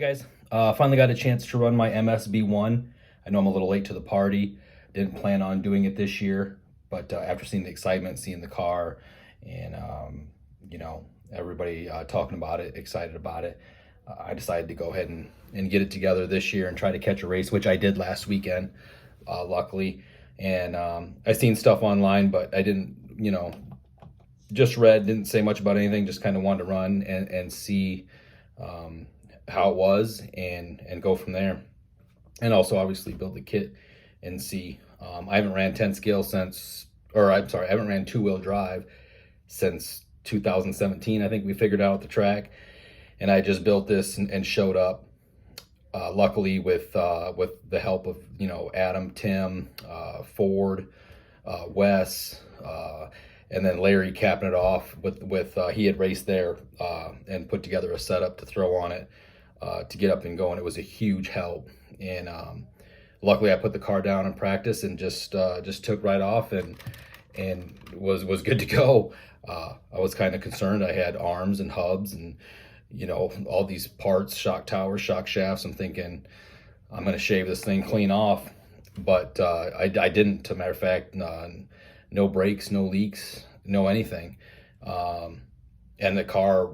guys, finally got a chance to run my MSB1. I know I'm a little late to the party. Didn't plan on doing it this year, but after seeing the excitement, seeing the car, and everybody talking about it, excited about it, I decided to go ahead and get it together this year and try to catch a race, which I did last weekend, luckily. And I seen stuff online, but I didn't, just read, didn't say much about anything, just kind of wanted to run and see how it was and go from there. And also obviously build the kit and see. I haven't ran 10 scale since, or I'm sorry, I haven't ran two-wheel drive since 2017. I think we figured out the track, and I just built this and showed up. Luckily with the help of Adam, Tim, Ford, Wes, and then Larry capping it off with he had raced there and put together a setup to throw on it to get up and going. It was a huge help, and luckily I put the car down in practice and just took right off and was good to go. I was kind of concerned. I had arms and hubs and all these parts, shock towers, shock shafts. I'm thinking I'm going to shave this thing clean off, but I didn't. As a matter of fact, no brakes, no leaks, no anything. And the car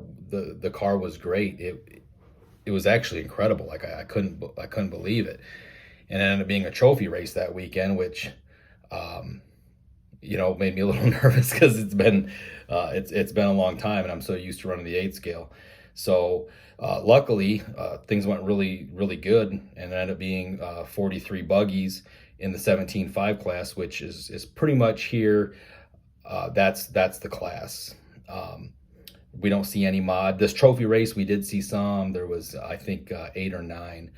was great. It was actually incredible. Like I couldn't believe it. And it ended up being a trophy race that weekend, which made me a little nervous because it's been a long time, and I'm so used to running the 8 scale. So luckily things went really, really good, and it ended up being 43 buggies in the 17.5 class, which is pretty much here. That's the class. We don't see any mod. This trophy race, we did see some. There was, I think, 8 or 9.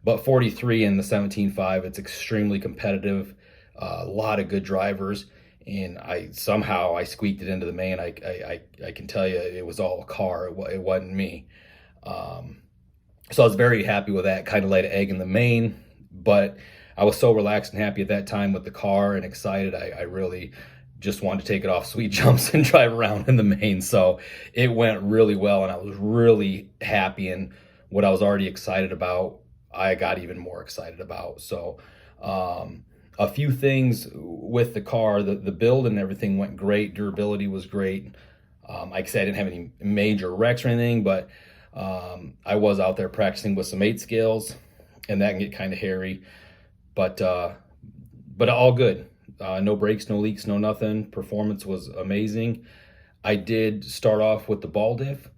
But 43 in the 17.5, it's extremely competitive. A lot of good drivers. And I squeaked it into the main. I can tell you it was all a car. It wasn't me. So I was very happy with that. Kind of laid an egg in the main. But I was so relaxed and happy at that time with the car and excited. I really just wanted to take it off sweet jumps and drive around in the main. So it went really well, and I was really happy. And what I was already excited about, I got even more excited about. So a few things with the car, the build and everything went great. Durability was great. Like I said, I didn't have any major wrecks or anything, but I was out there practicing with some 8 scales, and that can get kind of hairy. But all good. No brakes, no leaks, no nothing. Performance was amazing. I did start off with the ball diff,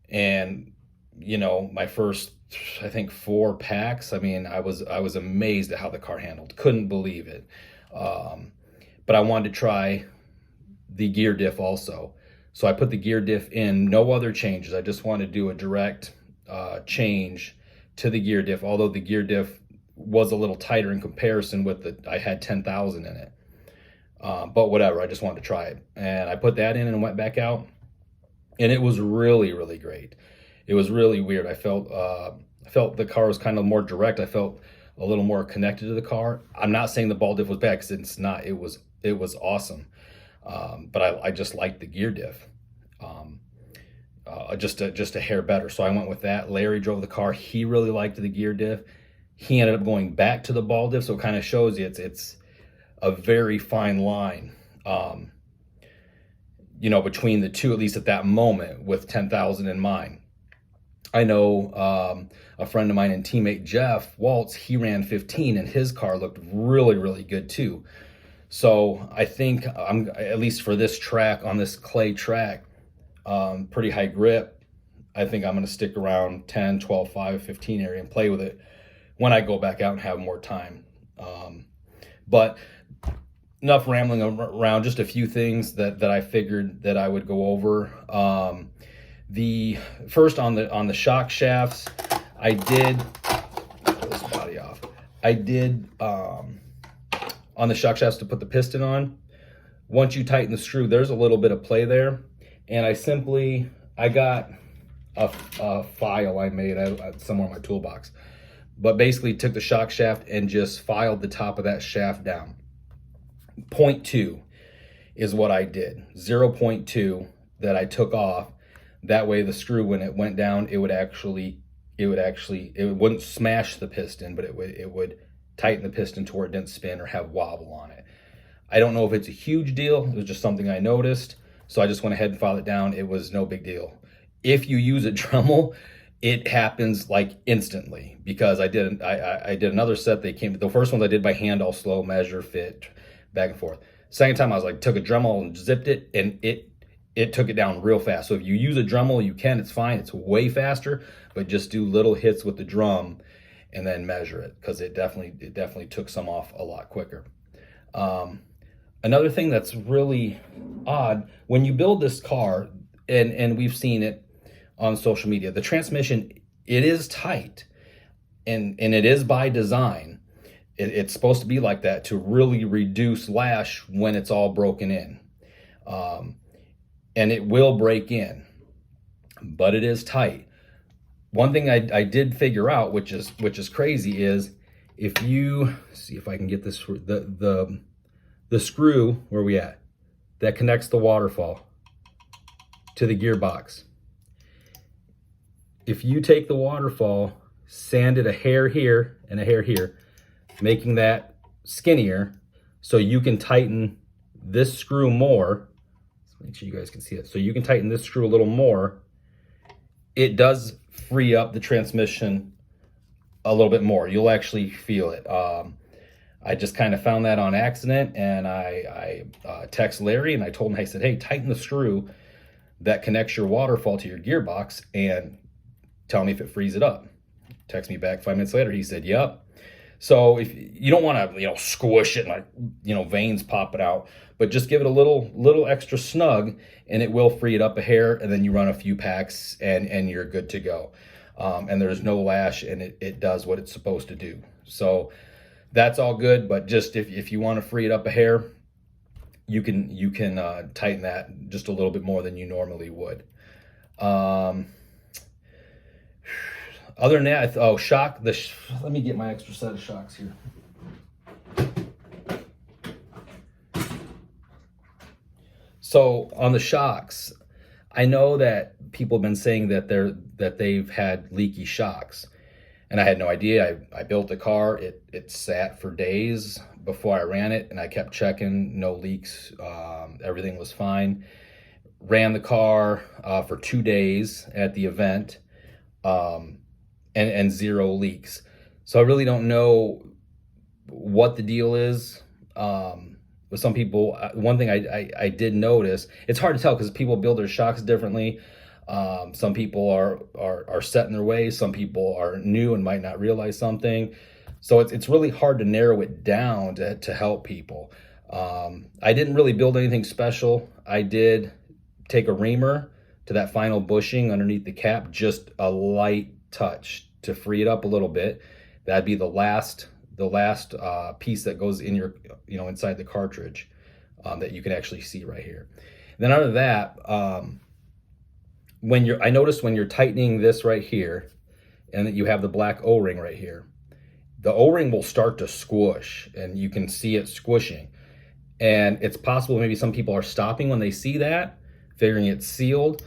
and my first, I think, 4 packs, I mean, I was amazed at how the car handled. Couldn't believe it. But I wanted to try the gear diff also. So I put the gear diff in, no other changes. I just wanted to do a direct change to the gear diff, although the gear diff was a little tighter in comparison with I had 10,000 in it. But whatever, I just wanted to try it. And I put that in and went back out, and it was really, really great. It was really weird. I felt the car was kind of more direct. I felt a little more connected to the car. I'm not saying the ball diff was bad, because it's not. It was awesome. But I just liked the gear diff. Just a hair better. So I went with that. Larry drove the car. He really liked the gear diff. He ended up going back to the ball diff, so it kind of shows you it's a very fine line, between the two, at least at that moment, with 10,000 in mind. I know a friend of mine and teammate Jeff Waltz, he ran 15, and his car looked really, really good too. So I think I'm, at least for this track, on this clay track, pretty high grip, I think I'm going to stick around 10, 12, 5, 15 area and play with it when I go back out and have more time. But enough rambling around, just a few things that I figured that I would go over. The first on the shock shafts, I did pull this body off. I did on the shock shafts to put the piston on. Once you tighten the screw, there's a little bit of play there, and I got a file I made somewhere in my toolbox, but basically took the shock shaft and just filed the top of that shaft down. 0.2 is what I did. 0.2 that I took off. That way the screw, when it went down, it would actually it wouldn't smash the piston, but it would tighten the piston to where it didn't spin or have wobble on it. I don't know if it's a huge deal. It was just something I noticed. So I just went ahead and filed it down. It was no big deal. If you use a Dremel, it happens like instantly, because I did another set. The first ones I did by hand, all slow, measure, fit, back and forth. Second time I was like, took a Dremel and zipped it, and it took it down real fast. So if you use a Dremel, you can, it's fine. It's way faster, but just do little hits with the drum and then measure it, because it definitely took some off a lot quicker. Another thing that's really odd, when you build this car, and we've seen it on social media, the transmission, it is tight, and it is by design. It's supposed to be like that to really reduce lash when it's all broken in. And it will break in, but it is tight. One thing I did figure out, which is crazy, is if you see if I can get this, the screw, where we at, that connects the waterfall to the gearbox. If you take the waterfall, sand it a hair here and a hair here, making that skinnier, so you can tighten this screw more. Make sure you guys can see it. So you can tighten this screw a little more. It does free up the transmission a little bit more. You'll actually feel it. I just kind of found that on accident, and I text Larry and I told him, I said, hey, tighten the screw that connects your waterfall to your gearbox and tell me if it frees it up. Text me back 5 minutes later. He said, yep. So if you don't want to, squish it and like, veins popping out, but just give it a little extra snug, and it will free it up a hair. And then you run a few packs and you're good to go. And there's no lash, and it does what it's supposed to do. So that's all good. But just if you want to free it up a hair, you can tighten that just a little bit more than you normally would. Other than that, let me get my extra set of shocks here. So on the shocks, I know that people have been saying that they've had leaky shocks, and I had no idea. I built the car, it sat for days before I ran it, and I kept checking, no leaks, everything was fine. Ran the car for 2 days at the event, and zero leaks. So I really don't know what the deal is. With some people, one thing I did notice, it's hard to tell because people build their shocks differently. Some people are set in their ways. Some people are new and might not realize something. So it's really hard to narrow it down to help people. I didn't really build anything special. I did take a reamer to that final bushing underneath the cap, just a light touch to free it up a little bit. That'd be the last piece that goes in your, inside the cartridge, that you can actually see right here. And then out of that, I noticed when you're tightening this right here, and that you have the black O-ring right here, the O-ring will start to squish, and you can see it squishing. And it's possible maybe some people are stopping when they see that, figuring it's sealed.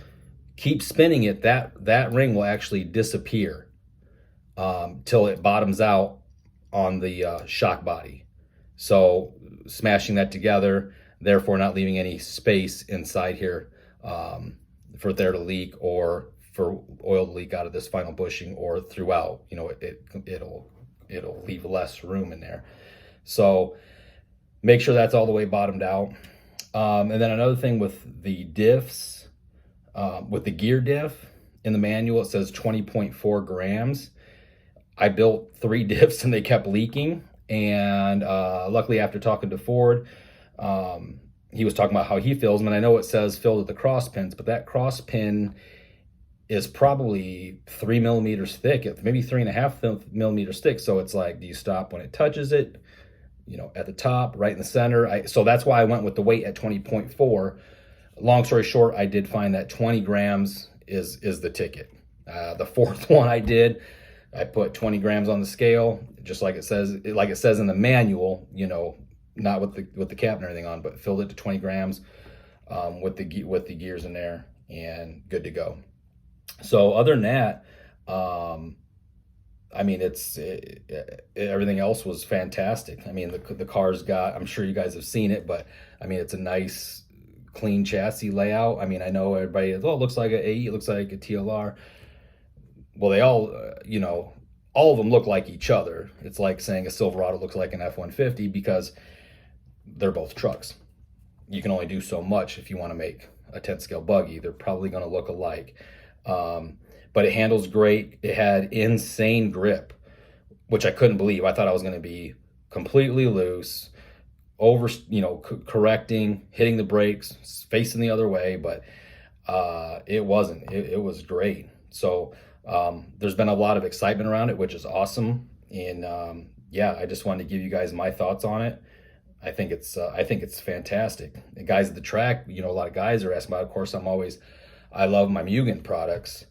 Keep spinning it, that ring will actually disappear till it bottoms out on the shock body. So smashing that together, therefore not leaving any space inside here for there to leak, or for oil to leak out of this final bushing, or throughout. It'll leave less room in there. So make sure that's all the way bottomed out. And then another thing with the diffs, with the gear diff, in the manual it says 20.4 grams. I built 3 diffs and they kept leaking. And luckily, after talking to Ford, he was talking about how he fills them. And I know it says filled at the cross pins, but that cross pin is probably 3 millimeters thick, maybe 3.5 millimeters thick. So it's like, do you stop when it touches it? At the top, right in the center. So that's why I went with the weight at 20.4. Long story short, I did find that 20 grams is the ticket. The fourth one I put 20 grams on the scale, just like it says in the manual, not with the cap and everything on, but filled it to 20 grams with the gears in there, and good to go. So other than that, Um, I mean, everything else was fantastic. I mean, the car's got, I'm sure you guys have seen it, but I mean, it's a nice, clean chassis layout. I mean, I know everybody, oh, it looks like a AE, it looks like a TLR. Well, they all, all of them look like each other. It's like saying a Silverado looks like an F-150 because they're both trucks. You can only do so much if you want to make a 10 scale buggy. They're probably going to look alike. But it handles great. It had insane grip, which I couldn't believe. I thought I was going to be completely loose, over, correcting, hitting the brakes, facing the other way, but it wasn't. It was great. So there's been a lot of excitement around it, which is awesome. And yeah, I just wanted to give you guys my thoughts on it. I think it's fantastic. The guys at the track, a lot of guys are asking about it. Of course, I love my Mugen products.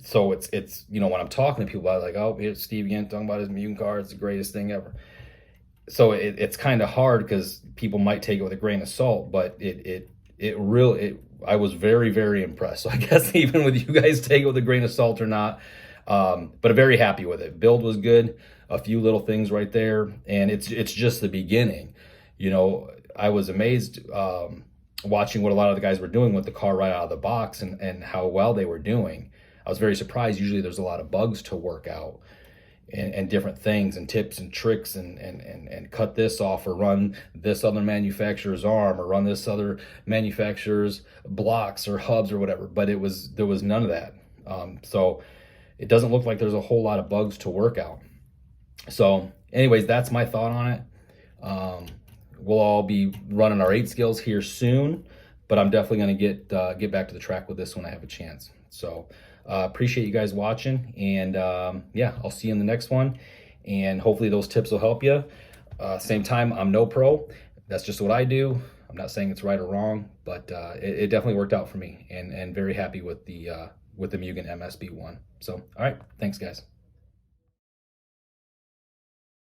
So it's when I'm talking to people about it, like, oh, here's Steve again talking about his Mugen car, it's the greatest thing ever. So it's kind of hard because people might take it with a grain of salt, but I was very, very impressed. So I guess even with you guys, take it with a grain of salt or not, but I'm very happy with it. Build was good, a few little things right there, and it's just the beginning. I was amazed watching what a lot of the guys were doing with the car right out of the box, and how well they were doing. I was very surprised. Usually there's a lot of bugs to work out, and different things and tips and tricks, and cut this off, or run this other manufacturer's arm, or run this other manufacturer's blocks or hubs or whatever. But there was none of that. So it doesn't look like there's a whole lot of bugs to work out. So anyways, that's my thought on it. We'll all be running our 8 scales here soon, but I'm definitely going to get back to the track with this when I have a chance. So appreciate you guys watching, and yeah, I'll see you in the next one, and hopefully those tips will help you. Same time, I'm no pro. That's just what I do. I'm not saying it's right or wrong, but it definitely worked out for me, and very happy with the Mugen MSB1. So all right, thanks guys.